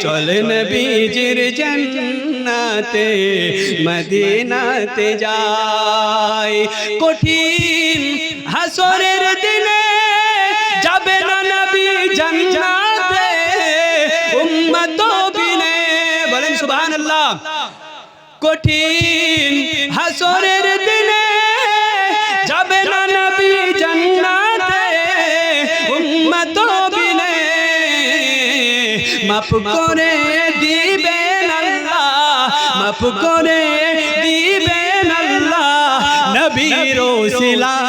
চলে নবীজির জান্নাতে মদিনাতে যাই। কঠিন হাসরের দিনে যাবে না নবী জান্নাতে উম্মত বিনে, বলেন সুবহানাল্লাহ। কঠিন হাসরের দিনে যাবে না নবী জান্নাতে উম্মত বিনে, মাফ করে দিবেন আল্লাহ, মাফ করে দিবেন আল্লাহ নবীর ওসিলায়।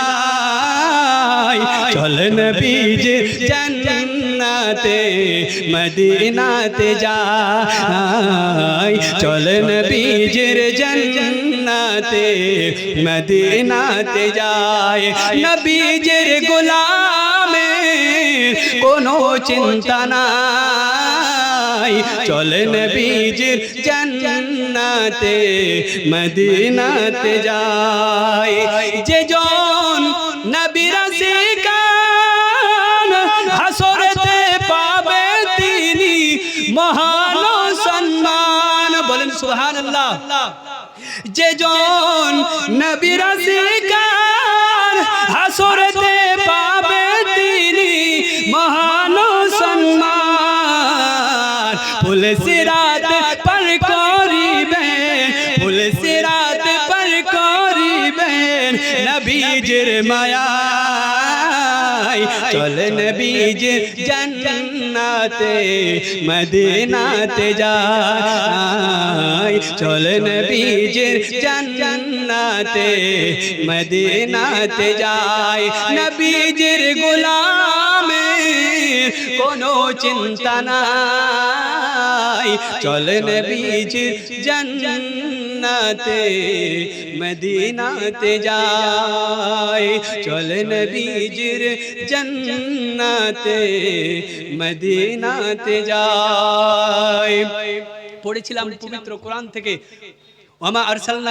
চল নবীজির জান্নাতে মদিনাতে যাই, চল নবীজির জান্নাতে মদিনাতে যাই। নবীজির গোলামের কোনো চিন্তা নাই, চল নবীজির জান্নাতে মদিনাতে যাই। যে জন নবীর আশিকান হাসরেতে পাবে তিনি মহান সম্মান, বলেন সুবহানাল্লাহ। যে জন নবীর আশিকান হাসরেতে পাবে তিনি মহান সম্মান। ফুল সিরাত পার করিবেন, ফুল সিরাত পার করিবেন নবীজির মায়ায়। চল নবীজির জান্নাতে মদিনাতে যাই, চল নবীজির জান্নাতে মদিনাতে যাই। নবীজির গোলামের কোনো চিন্তা নাই, চল নবীজির জান্নাতে মদিনাতে যাই, চল নবীজির জান্নাতে মদিনাতে যাই। পড়েছিলাম পবিত্র কোরআন থেকে, ওয়া মা আরসালনা